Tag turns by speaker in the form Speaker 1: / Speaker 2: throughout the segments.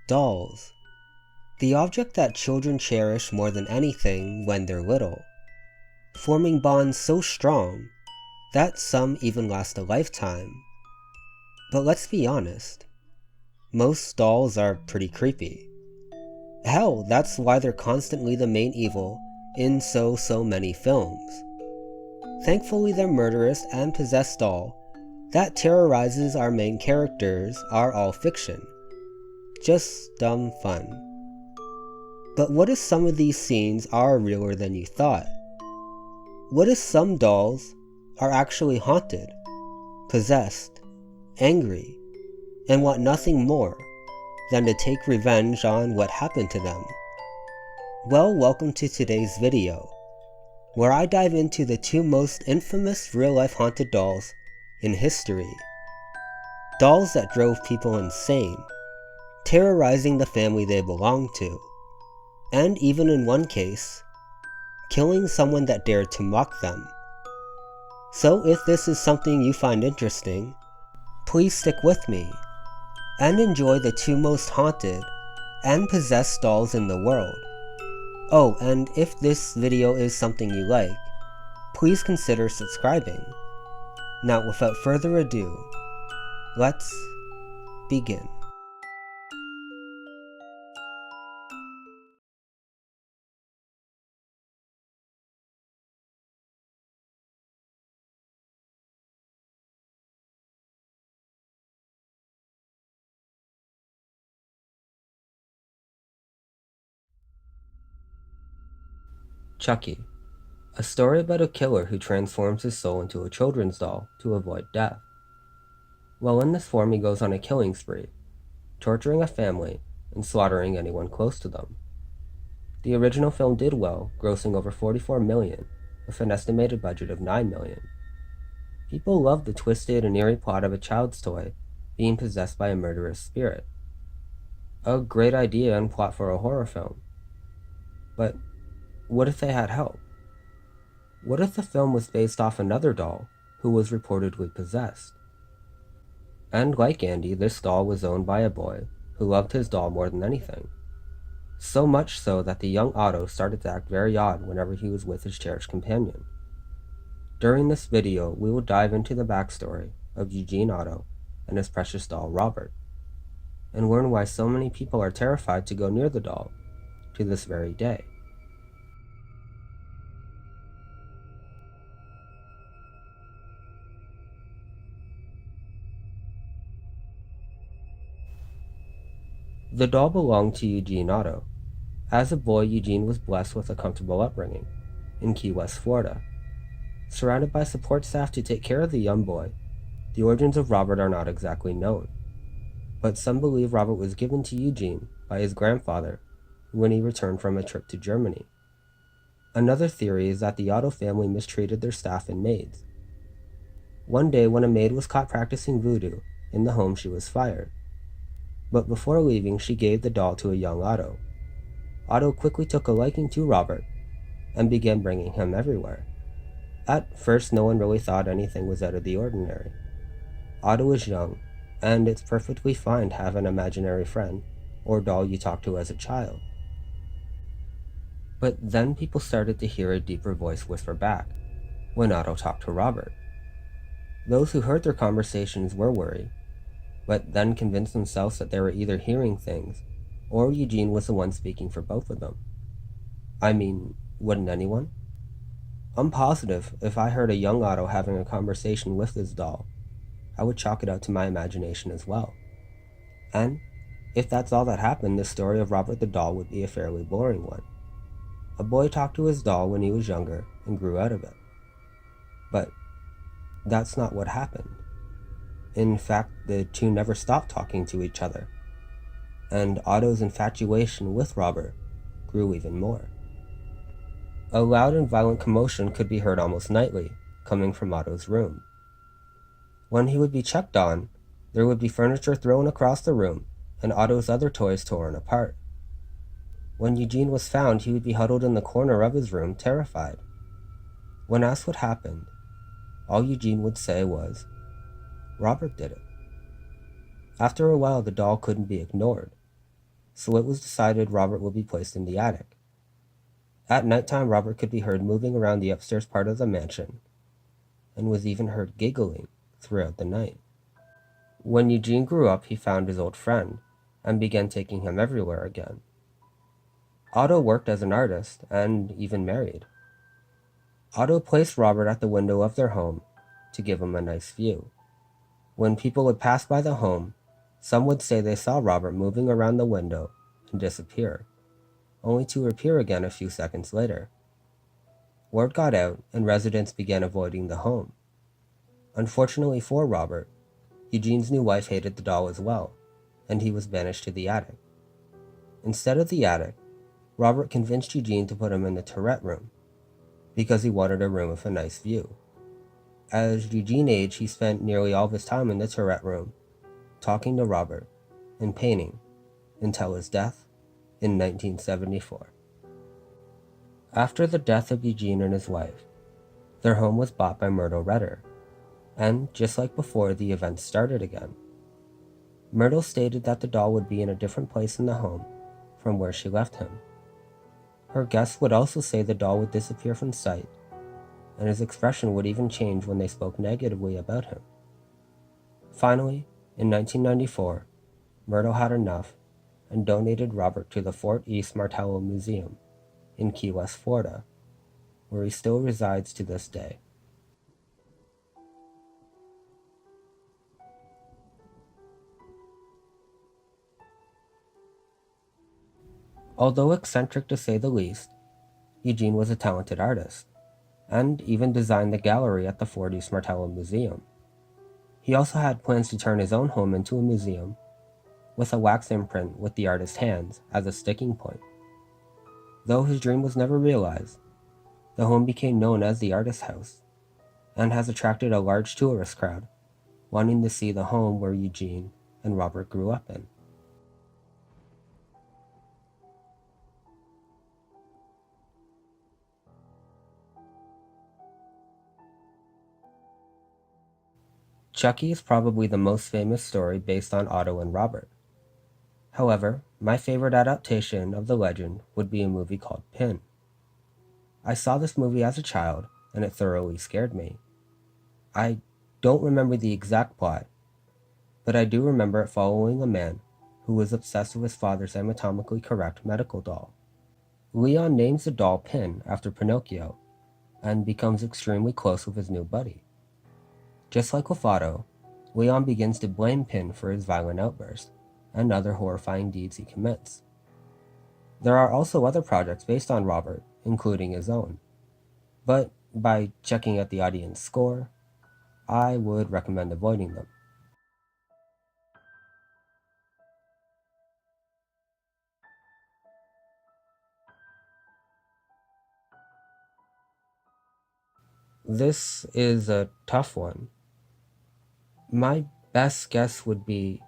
Speaker 1: Dolls. The object that children cherish more than anything when they're little, forming bonds so strong that some even last a lifetime. But let's be honest, most dolls are pretty creepy. Hell, that's why they're constantly the main evil in so many films. Thankfully, their murderous and possessed doll that terrorizes our main characters are all fiction. Just dumb fun. But what if some of these scenes are realer than you thought? What if some dolls are actually haunted, possessed, angry, and want nothing more than to take revenge on what happened to them? Well, welcome to today's video, where I dive into the two most infamous real-life haunted dolls in history. Dolls that drove people insane, terrorizing the family they belonged to, and even in one case, killing someone that dared to mock them. So if this is something you find interesting, please stick with me and enjoy the two most haunted and possessed dolls in the world. Oh, and if this video is something you like, please consider subscribing. Now, without further ado, let's begin. Chucky, a story about a killer who transforms his soul into a children's doll to avoid death. While in this form, he goes on a killing spree, torturing a family and slaughtering anyone close to them. The original film did well, grossing over $44 million, with an estimated budget of $9 million. People loved the twisted and eerie plot of a child's toy being possessed by a murderous spirit. A great idea and plot for a horror film. But what if they had help? What if the film was based off another doll who was reportedly possessed? And like Andy, this doll was owned by a boy who loved his doll more than anything. So much so that the young Otto started to act very odd whenever he was with his cherished companion. During this video, we will dive into the backstory of Eugene Otto and his precious doll Robert, and learn why so many people are terrified to go near the doll to this very day. The doll belonged to Eugene Otto. As a boy, Eugene was blessed with a comfortable upbringing in Key West, Florida. Surrounded by support staff to take care of the young boy, the origins of Robert are not exactly known. But some believe Robert was given to Eugene by his grandfather when he returned from a trip to Germany. Another theory is that the Otto family mistreated their staff and maids. One day, when a maid was caught practicing voodoo in the home, she was fired. But before leaving, she gave the doll to a young Otto. Otto quickly took a liking to Robert and began bringing him everywhere. At first, no one really thought anything was out of the ordinary. Otto is young, and it's perfectly fine to have an imaginary friend or doll you talk to as a child. But then people started to hear a deeper voice whisper back when Otto talked to Robert. Those who heard their conversations were worried, but then convinced themselves that they were either hearing things or Eugene was the one speaking for both of them. I mean, wouldn't anyone? I'm positive if I heard a young Otto having a conversation with his doll, I would chalk it out to my imagination as well. And if that's all that happened, the story of Robert the doll would be a fairly boring one. A boy talked to his doll when he was younger and grew out of it. But that's not what happened. In fact, the two never stopped talking to each other, and Otto's infatuation with Robert grew even more. A loud and violent commotion could be heard almost nightly, coming from Otto's room. When he would be checked on, there would be furniture thrown across the room, and Otto's other toys torn apart. When Eugene was found, he would be huddled in the corner of his room, terrified. When asked what happened, all Eugene would say was, "Robert did it." After a while, the doll couldn't be ignored. so it was decided Robert would be placed in the attic. At nighttime, Robert could be heard moving around the upstairs part of the mansion, and was even heard giggling throughout the night. When Eugene grew up, he found his old friend, and began taking him everywhere again. Otto worked as an artist, and even married. Otto placed Robert at the window of their home to give him a nice view. When people would pass by the home, some would say they saw Robert moving around the window and disappear, only to appear again a few seconds later. Word got out, and residents began avoiding the home. Unfortunately for Robert, Eugene's new wife hated the doll as well, and he was banished to the attic. Instead of the attic, Robert convinced Eugene to put him in the turret room, because he wanted a room with a nice view. As Eugene aged, he spent nearly all of his time in the turret room, talking to Robert and painting, until his death in 1974. After the death of Eugene and his wife, their home was bought by Myrtle Redder, and just like before, the events started again. Myrtle stated that the doll would be in a different place in the home from where she left him. Her guests would also say the doll would disappear from sight, and his expression would even change when they spoke negatively about him. Finally, in 1994, Myrtle had enough and donated Robert to the Fort East Martello Museum in Key West, Florida, where he still resides to this day. Although eccentric to say the least, Eugene was a talented artist, and even designed the gallery at the Fort East Martello Museum. He also had plans to turn his own home into a museum, with a wax imprint with the artist's hands as a sticking point. Though his dream was never realized, the home became known as the Artist House, and has attracted a large tourist crowd, wanting to see the home where Eugene and Robert grew up in. Chucky is probably the most famous story based on Otto and Robert. However, my favorite adaptation of the legend would be a movie called Pin. I saw this movie as a child, and it thoroughly scared me. I don't remember the exact plot, but I do remember it following a man who was obsessed with his father's anatomically correct medical doll. Leon names the doll Pin after Pinocchio, and becomes extremely close with his new buddy. Just like with Otto, Leon begins to blame Pin for his violent outburst and other horrifying deeds he commits. There are also other projects based on Robert, including his own, but by checking out the audience score, I would recommend avoiding them. This is a tough one. My best guess would be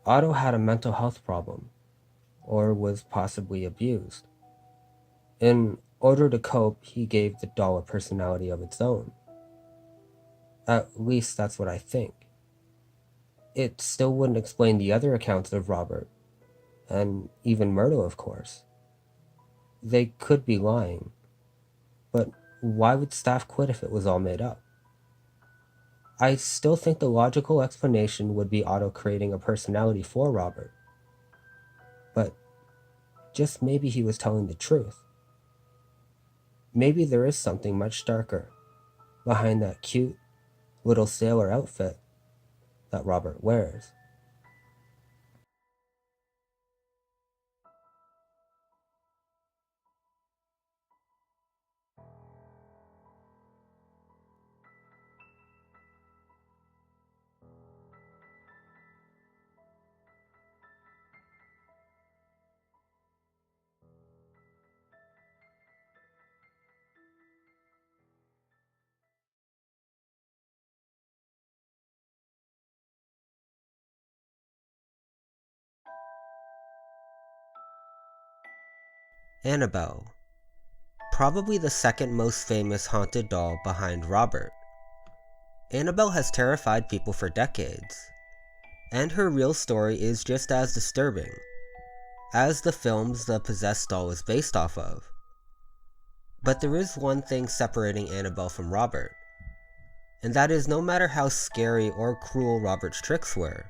Speaker 1: Otto had a mental health problem, or was possibly abused. In order to cope, he gave the doll a personality of its own. At least that's what I think. It still wouldn't explain the other accounts of Robert, and even Myrtle, of course. They could be lying, but why would staff quit if it was all made up? I still think the logical explanation would be Otto creating a personality for Robert, but just maybe he was telling the truth. Maybe there is something much darker behind that cute little sailor outfit that Robert wears. Annabelle, probably the second most famous haunted doll behind Robert. Annabelle has terrified people for decades, and her real story is just as disturbing. as the films the possessed doll is based off of. But there is one thing separating Annabelle from Robert, and that is no matter how scary or cruel Robert's tricks were,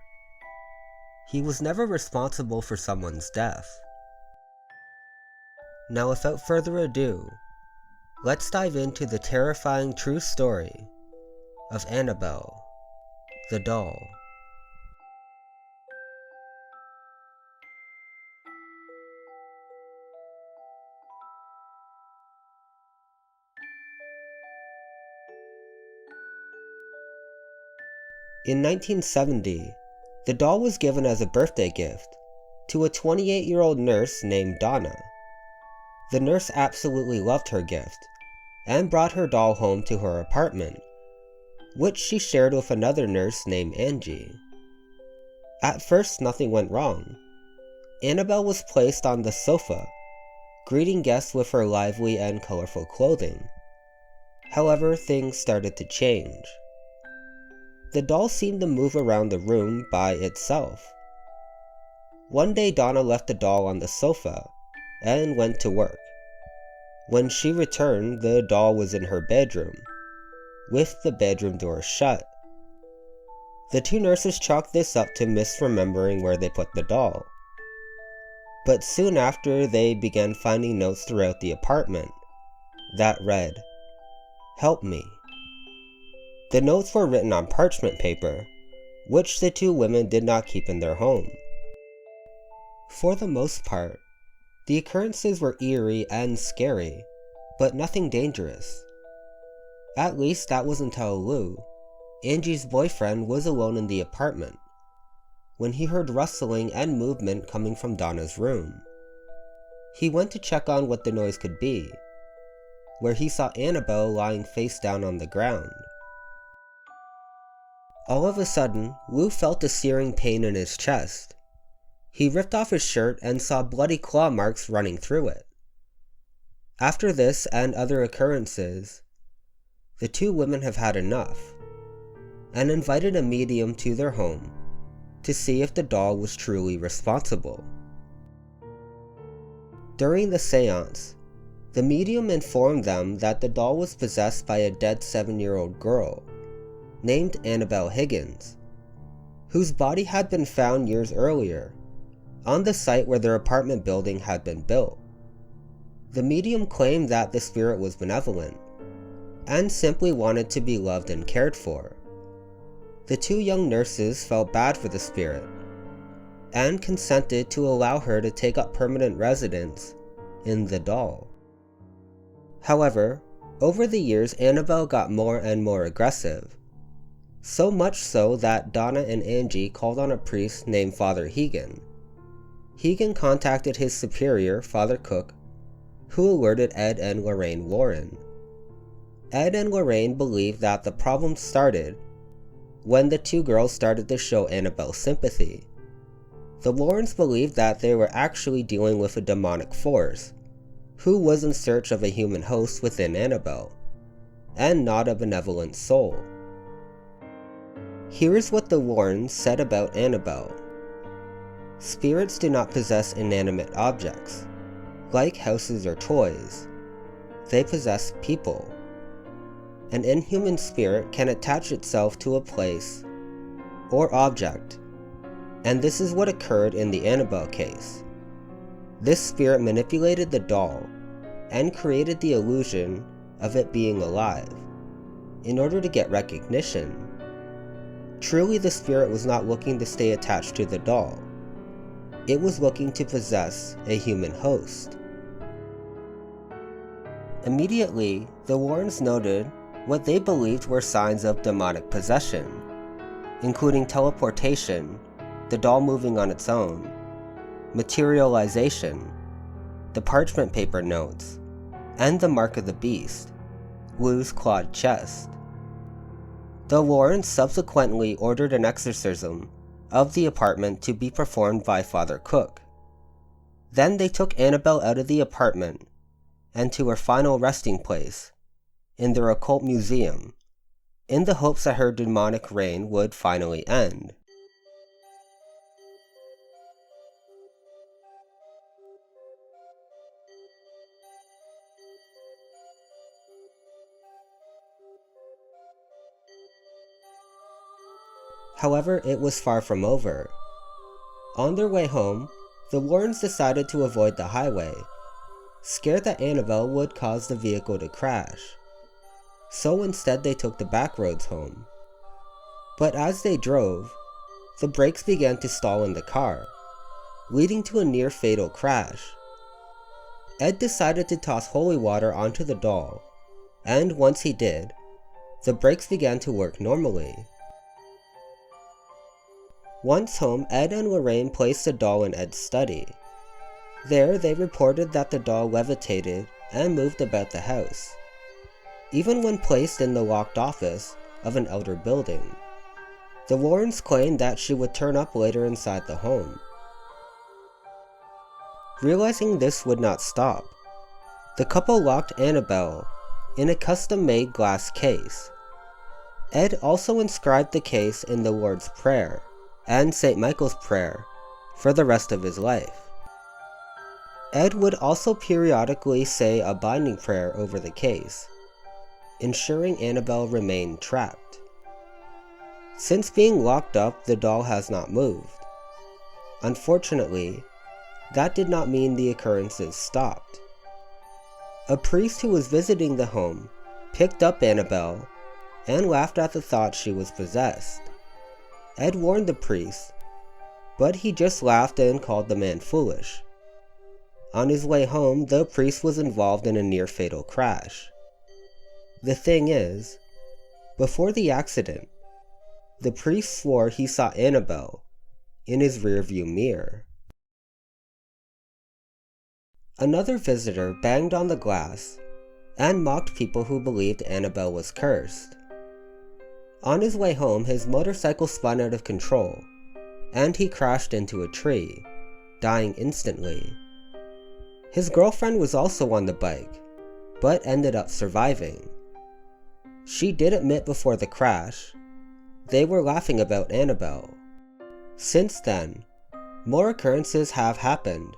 Speaker 1: he was never responsible for someone's death. Now without further ado, let's dive into the terrifying true story of Annabelle, the doll. In 1970, the doll was given as a birthday gift to a 28-year-old nurse named Donna. The nurse absolutely loved her gift and brought her doll home to her apartment, which she shared with another nurse named Angie. At first, nothing went wrong. Annabelle was placed on the sofa, greeting guests with her lively and colorful clothing. However, things started to change. The doll seemed to move around the room by itself. One day Donna left the doll on the sofa and went to work. When she returned, the doll was in her bedroom, with the bedroom door shut. The two nurses chalked this up to misremembering where they put the doll. But soon after, they began finding notes throughout the apartment that read, "Help me." The notes were written on parchment paper, which the two women did not keep in their home. For the most part, the occurrences were eerie and scary, but nothing dangerous. At least that was until Lou, Angie's boyfriend, was alone in the apartment when he heard rustling and movement coming from Donna's room. He went to check on what the noise could be, where he saw Annabelle lying face down on the ground. All of a sudden, Lou felt a searing pain in his chest. He ripped off his shirt and saw bloody claw marks running through it. After this and other occurrences, the two women have had enough, and invited a medium to their home to see if the doll was truly responsible. During the seance, the medium informed them that the doll was possessed by a dead 7-year-old girl named Annabelle Higgins, whose body had been found years earlier on the site where their apartment building had been built. The medium claimed that the spirit was benevolent and simply wanted to be loved and cared for. The two young nurses felt bad for the spirit and consented to allow her to take up permanent residence in the doll. However, over the years, Annabelle got more and more aggressive, so much so that Donna and Angie called on a priest named Father Hegan. Hegan contacted his superior, Father Cook, who alerted Ed and Lorraine Warren. Ed and Lorraine believed that the problem started when the two girls started to show Annabelle sympathy. The Warrens believed that they were actually dealing with a demonic force, who was in search of a human host within Annabelle, and not a benevolent soul. Here's what the Warrens said about Annabelle. Spirits do not possess inanimate objects, like houses or toys. They possess people. An inhuman spirit can attach itself to a place or object, and this is what occurred in the Annabelle case. This spirit manipulated the doll and created the illusion of it being alive in order to get recognition. Truly, the spirit was not looking to stay attached to the doll. It was looking to possess a human host. Immediately, the Warrens noted what they believed were signs of demonic possession, including teleportation, the doll moving on its own, materialization, the parchment paper notes, and the mark of the beast, Lou's clawed chest. The Warrens subsequently ordered an exorcism of the apartment to be performed by Father Cook. Then they took Annabelle out of the apartment and to her final resting place in their occult museum, in the hopes that her demonic reign would finally end. However, it was far from over. On their way home, the Warrens decided to avoid the highway, scared that Annabelle would cause the vehicle to crash. So instead they took the back roads home. But as they drove, the brakes began to stall in the car, leading to a near fatal crash. Ed decided to toss holy water onto the doll, and once he did, the brakes began to work normally. Once home, Ed and Lorraine placed the doll in Ed's study. There, they reported that the doll levitated and moved about the house, even when placed in the locked office of an elder building. The Warrens claimed that she would turn up later inside the home. Realizing this would not stop, the couple locked Annabelle in a custom-made glass case. Ed also inscribed the case in the Lord's Prayer and St. Michael's Prayer for the rest of his life. Ed would also periodically say a binding prayer over the case, ensuring Annabelle remained trapped. Since being locked up, the doll has not moved. Unfortunately, that did not mean the occurrences stopped. A priest who was visiting the home picked up Annabelle and laughed at the thought she was possessed. Ed warned the priest, but he just laughed and called the man foolish. On his way home, the priest was involved in a near-fatal crash. The thing is, before the accident, the priest swore he saw Annabelle in his rearview mirror. Another visitor banged on the glass and mocked people who believed Annabelle was cursed. On his way home, his motorcycle spun out of control, and he crashed into a tree, dying instantly. His girlfriend was also on the bike, but ended up surviving. She did admit before the crash they were laughing about Annabelle. Since then, more occurrences have happened,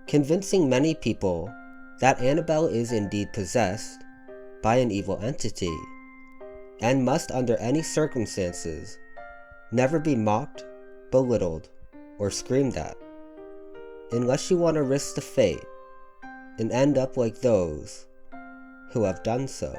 Speaker 1: convincing many people that Annabelle is indeed possessed by an evil entity, and must under any circumstances never be mocked, belittled, or screamed at, unless you want to risk the fate and end up like those who have done so.